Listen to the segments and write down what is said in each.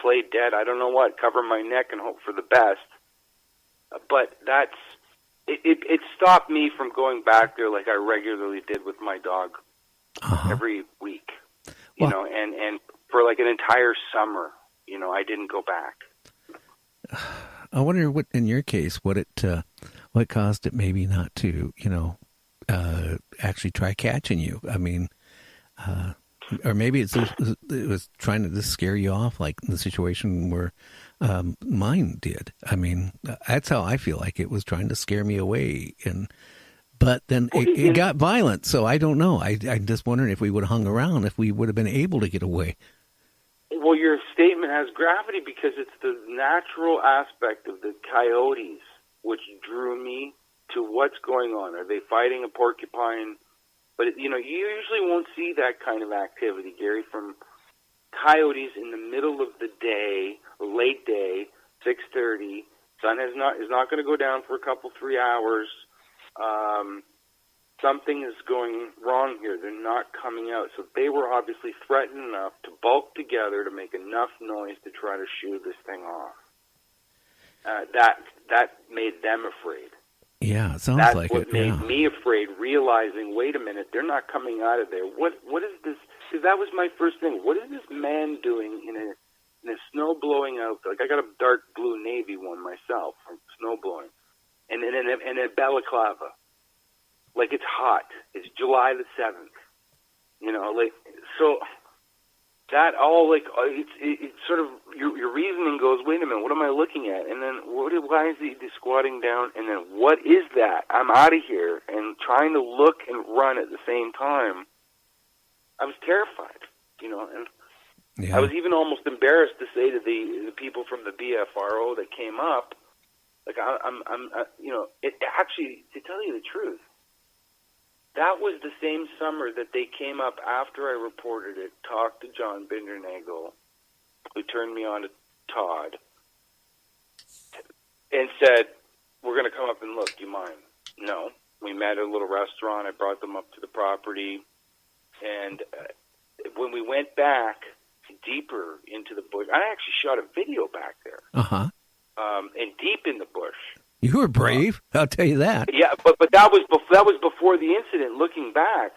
play dead. I don't know what. Cover my neck and hope for the best. But it stopped me from going back there like I regularly did with my dog every week. You know, and for like an entire summer, you know, I didn't go back. I wonder what, in your case, what caused it maybe not to, you know, actually try catching you. I mean, or maybe it was trying to just scare you off, like the situation where mine did. I mean, that's how I feel like it was trying to scare me away. But then it got violent, so I don't know. I'm just wondering if we would have hung around, if we would have been able to get away. Well, your statement has gravity because it's the natural aspect of the coyotes which drew me to what's going on. Are they fighting a porcupine? But, you know, you usually won't see that kind of activity, Gary, from coyotes in the middle of the day, late day, 6:30. Sun is not going to go down for a couple, 3 hours. Something is going wrong here. They're not coming out. So they were obviously threatened enough to bulk together to make enough noise to try to shoo this thing off. That made them afraid. Yeah, it sounds That's like what made me afraid, realizing, wait a minute, they're not coming out of there. What is this? Because that was my first thing. What is this man doing in a snow blowing outfit? Like, I got a dark blue navy one myself from snow blowing, and a balaclava. Like, it's hot. It's July the 7th. You know, like, so that all, like, it's sort of, your reasoning goes, wait a minute, what am I looking at? And then, why is he squatting down? And then, what is that? I'm out of here. And trying to look and run at the same time, I was terrified, you know, and I was even almost embarrassed to say to the people from the BFRO that came up, like, I'm you know, it actually, to tell you the truth, that was the same summer that they came up after I reported it, talked to John Bindernagel, who turned me on to Todd, and said, we're going to come up and look, do you mind? No. We met at a little restaurant. I brought them up to the property. And when we went back deeper into the bush, I actually shot a video back there. And deep in the bush. You were brave, I'll tell you that. Yeah, but that was before the incident. Looking back,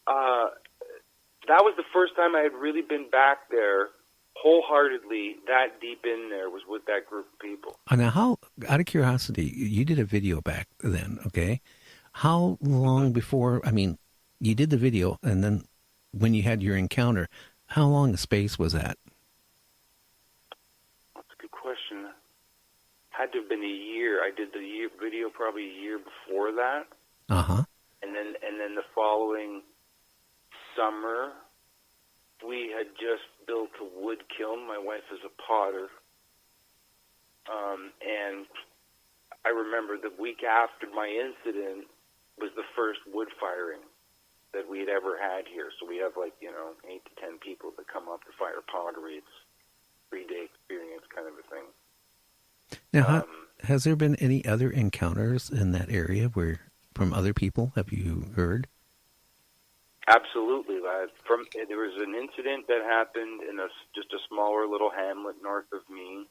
that was the first time I had really been back there wholeheartedly. That deep in there was with that group of people. Now, how, out of curiosity, you did a video back then, okay? How long before? I mean, you did the video, and then when you had your encounter, how long a space was that? That's a good question. Had to have been a year. I did the video probably a year before that. And then the following summer, we had just built a wood kiln. My wife is a potter. And I remember the week after my incident was the first wood firing that we had ever had here. So we have 8 to 10 people that come up to fire pottery. It's a 3-day experience kind of a thing. Now, has there been any other encounters in that area from other people? Have you heard? Absolutely, lad. There was an incident that happened in just a smaller little hamlet north of me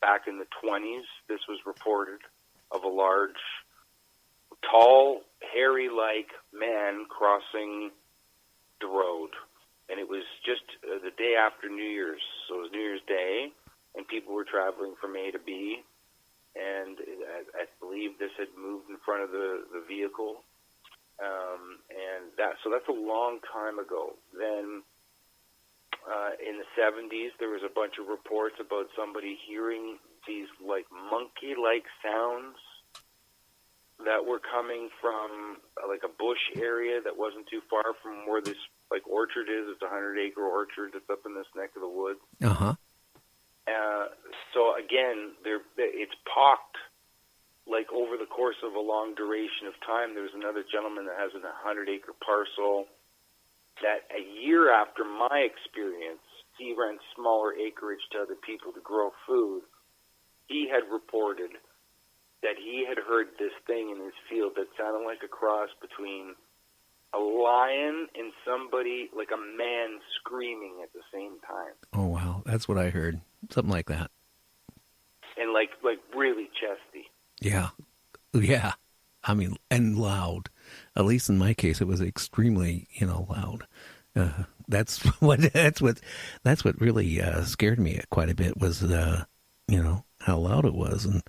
back in the 1920s. This was reported of a large, tall, hairy-like man crossing the road. And it was just the day after New Year's. So it was New Year's Day, and people were traveling from A to B. And I believe this had moved in front of the vehicle. So that's a long time ago. Then in the 70s, there was a bunch of reports about somebody hearing these like monkey-like sounds that were coming from like a bush area that wasn't too far from where this like orchard is. It's a 100-acre orchard that's up in this neck of the woods. So again, it's pocked. Like over the course of a long duration of time, there's another gentleman that has a 100-acre parcel that a year after my experience, he rents smaller acreage to other people to grow food. He had reported that he had heard this thing in his field that sounded like a cross between a lion and somebody, like a man screaming at the same time. Oh, wow. That's what I heard. something like that. And like really chesty. Yeah. Yeah. I mean, and loud. At least in my case, it was extremely, loud. That's what really scared me quite a bit was, how loud it was. And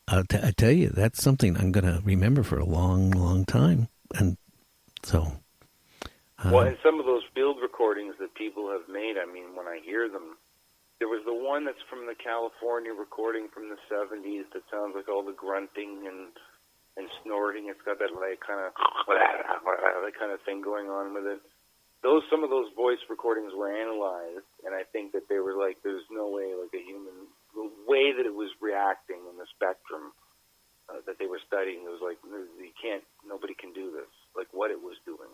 I tell you, that's something I'm going to remember for a long, long time. And so. Well, and some of those field recordings that people have made, I mean, when I hear them, there was the one that's from the California recording from the 70s that sounds like all the grunting and snorting. It's got that like kind of that kind of thing going on with it. Some of those voice recordings were analyzed, and I think that they were like, there's no way like a human, the way that it was reacting in the spectrum that they were studying, it was like, nobody can do this, like what it was doing.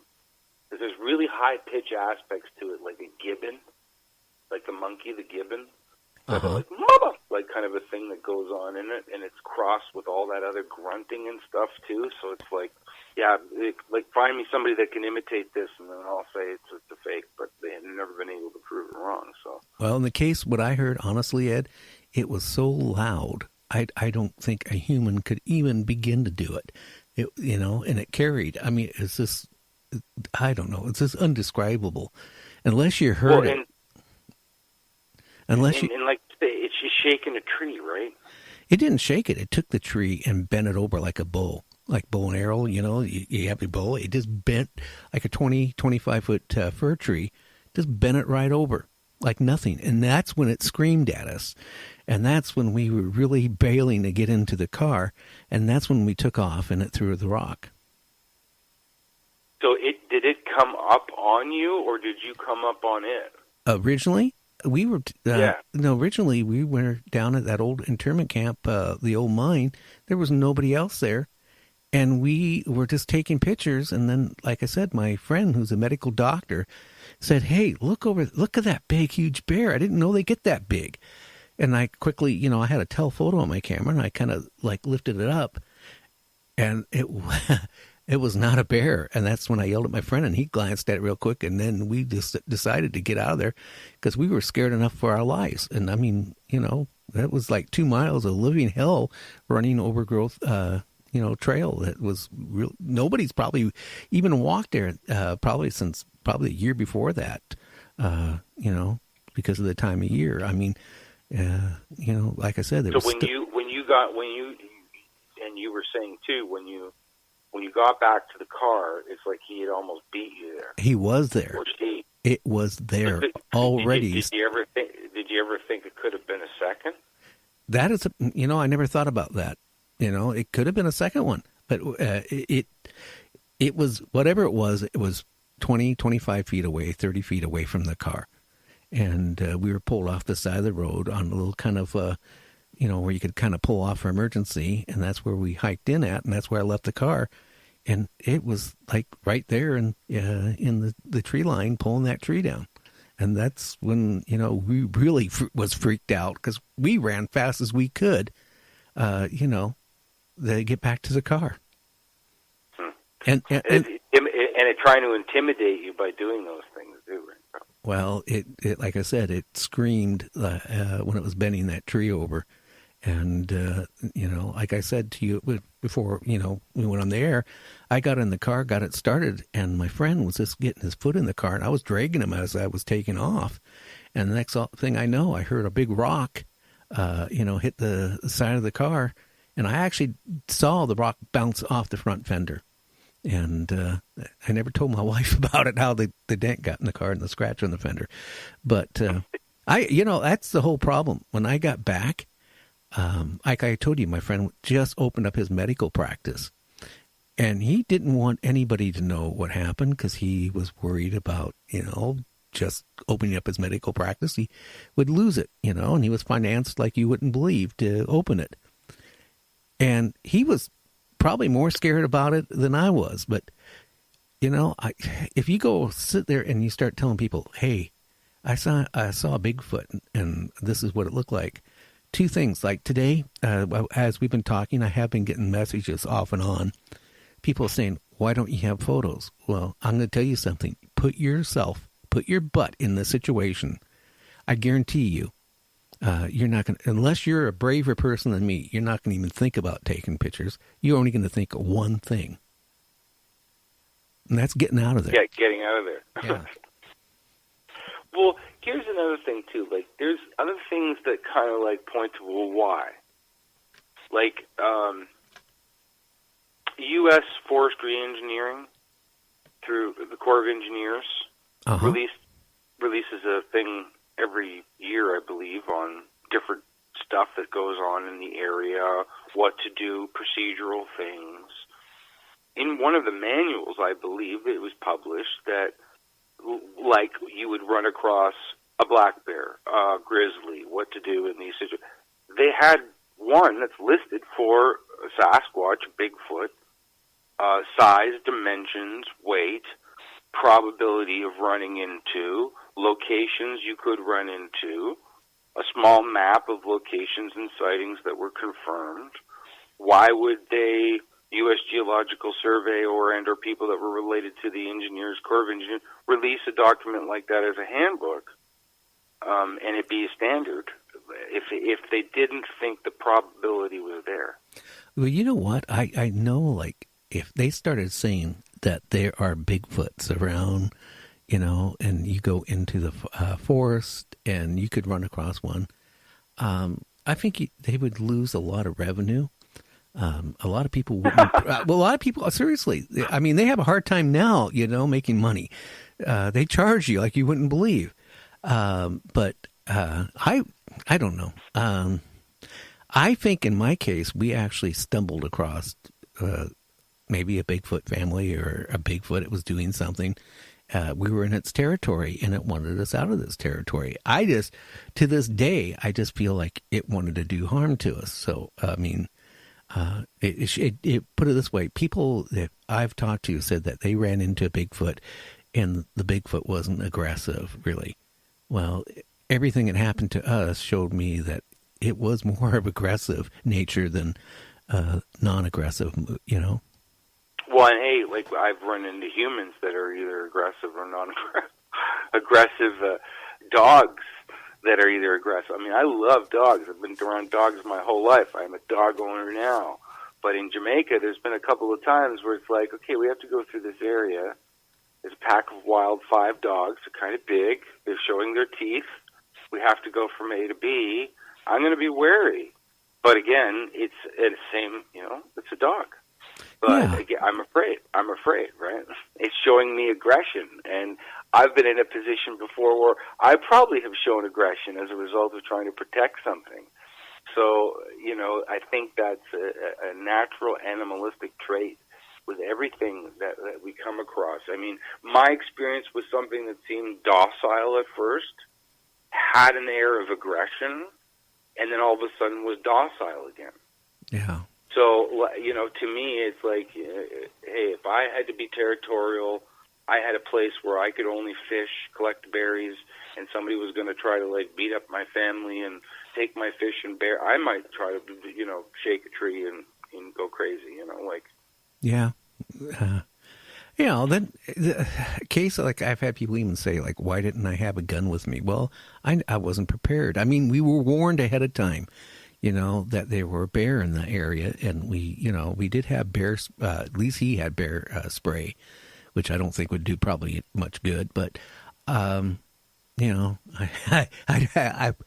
Because there's really high pitch aspects to it, like a gibbon, like the monkey, the gibbon. Like mama, like kind of a thing that goes on in it, and it's crossed with all that other grunting and stuff too. So it's like, like find me somebody that can imitate this, and then I'll say it's a fake. But they have never been able to prove it wrong. So well, in the case, what I heard, honestly, Ed, it was so loud. I don't think a human could even begin to do it. And it carried. I mean, it's just, I don't know. It's just undescribable, unless you heard it. And like it's just shaking a tree, right? It didn't shake it. It took the tree and bent it over like a bow, like bow and arrow. You have a bow. It just bent like a 20, 25-foot fir tree, just bent it right over like nothing. And that's when it screamed at us. And that's when we were really bailing to get into the car. And that's when we took off and it threw the rock. So did it come up on you, or did you come up on it? Originally? We were originally we were down at that old internment camp, the old mine. There was nobody else there, and we were just taking pictures. And then, like I said, my friend, who's a medical doctor, said, "Hey, look at that big, huge bear. I didn't know they get that big." And I quickly, I had a telephoto on my camera, and I kind of like lifted it up, and it was not a bear. And that's when I yelled at my friend, and he glanced at it real quick. And then we just decided to get out of there because we were scared enough for our lives. And I mean, that was like 2 miles of living hell running overgrowth, trail that was real. Nobody's probably even walked there, probably since the year before that, because of the time of year. I mean, like I said, there so you were saying too, when you got back to the car, it's like he had almost beat you there. He was there. Or she. It was there already. Did you ever think it could have been a second? That is, I never thought about that. It could have been a second one, but it was whatever it was 20, 25 feet away, 30 feet away from the car, and we were pulled off the side of the road on a little kind of where you could kind of pull off for emergency, and that's where we hiked in at, and that's where I left the car. And it was like right there in the tree line, pulling that tree down. And that's when, we really was freaked out because we ran fast as we could, to get back to the car. And it trying to intimidate you by doing those things, too, right? Well, it like I said, it screamed when it was bending that tree over. And, like I said to you before, we went on the air, I got in the car, got it started, and my friend was just getting his foot in the car, and I was dragging him as I was taking off. And the next thing I know, I heard a big rock, hit the side of the car, and I actually saw the rock bounce off the front fender. And I never told my wife about it, how the dent got in the car and the scratch on the fender. But, that's the whole problem. When I got back, like I told you, my friend just opened up his medical practice, and he didn't want anybody to know what happened because he was worried about, just opening up his medical practice. He would lose it, and he was financed like you wouldn't believe to open it. And he was probably more scared about it than I was. But, if you go sit there and you start telling people, hey, I saw a Bigfoot and this is what it looked like. Two things, like today, as we've been talking, I have been getting messages off and on. People saying, why don't you have photos? Well, I'm going to tell you something. Put your butt in the situation. I guarantee you, You're not going to, unless you're a braver person than me, you're not going to even think about taking pictures. You're only going to think of one thing. And that's getting out of there. Yeah, getting out of there. Yeah. Well, here's another thing, too. Like, there's other things that kind of, like, point to, well, why? Like, U.S. Forestry Engineering, through the Corps of Engineers, releases a thing every year, I believe, on different stuff that goes on in the area, what to do, procedural things. In one of the manuals, I believe, it was published that, like, you would run across a black bear, a grizzly, what to do in these situations. They had one that's listed for Sasquatch, Bigfoot, size, dimensions, weight, probability of running into, locations you could run into, a small map of locations and sightings that were confirmed. Why would they, U.S. Geological Survey or people that were related to the engineers, Corps of Engineers, release a document like that as a handbook, and it be a standard if they didn't think the probability was there? Well, you know what? I know, like, if they started saying that there are Bigfoots around, and you go into the forest and you could run across one, I think they would lose a lot of revenue. A lot of people wouldn't. A lot of people, seriously, I mean, they have a hard time now, making money. They charge you like you wouldn't believe. But I don't know. I think in my case, we actually stumbled across maybe a Bigfoot family or a Bigfoot. It was doing something. We were in its territory, and it wanted us out of this territory. To this day, I just feel like it wanted to do harm to us. So, I mean, it put it this way: people that I've talked to said that they ran into a Bigfoot, and the Bigfoot wasn't aggressive, really. Well, everything that happened to us showed me that it was more of aggressive nature than non-aggressive, Well, and hey, like, I've run into humans that are either aggressive or non-aggressive, dogs that are either aggressive. I mean, I love dogs. I've been around dogs my whole life. I'm a dog owner now. But in Jamaica, there's been a couple of times where it's like, okay, we have to go through this area. There's a pack of wild 5 dogs. They're kind of big. They're showing their teeth. We have to go from A to B. I'm going to be wary. But again, it's the same, it's a dog. But again, I'm afraid, right? It's showing me aggression. And I've been in a position before where I probably have shown aggression as a result of trying to protect something. So, I think that's a natural animalistic trait with everything that we come across. I mean, my experience was something that seemed docile at first, had an air of aggression, and then all of a sudden was docile again. Yeah. So, to me, it's like, hey, if I had to be territorial, I had a place where I could only fish, collect berries, and somebody was going to try to, like, beat up my family and take my fish and bear, I might try to, shake a tree and go crazy, like. Yeah. Then the case, like, I've had people even say, like, why didn't I have a gun with me? Well, I wasn't prepared. I mean, we were warned ahead of time, that there were bear in the area, and we did have bear, at least he had bear spray, which I don't think would do probably much good, but, I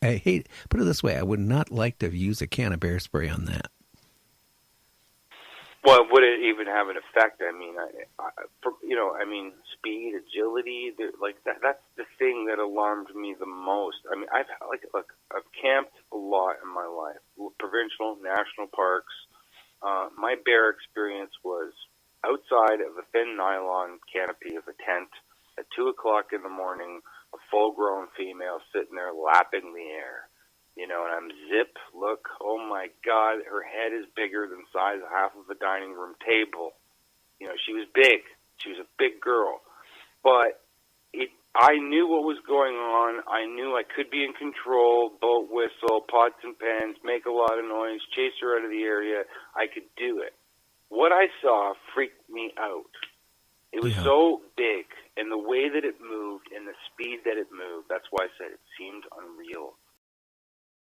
hate, put it this way, I would not like to use a can of bear spray on that. Well, would it even have an effect? I mean, speed, agility, like that's the thing that alarmed me the most. I mean, I've camped a lot in my life, provincial, national parks. My bear experience was outside of a thin nylon canopy of a tent at 2:00 in the morning, a full-grown female sitting there lapping the air. And I'm look, oh my God, her head is bigger than the size of half of a dining room table. She was big. She was a big girl. But I knew what was going on. I knew I could be in control, boat whistle, pots and pans, make a lot of noise, chase her out of the area. I could do it. What I saw freaked me out. It was so big, and the way that it moved and the speed that it moved, that's why I said it seemed unreal.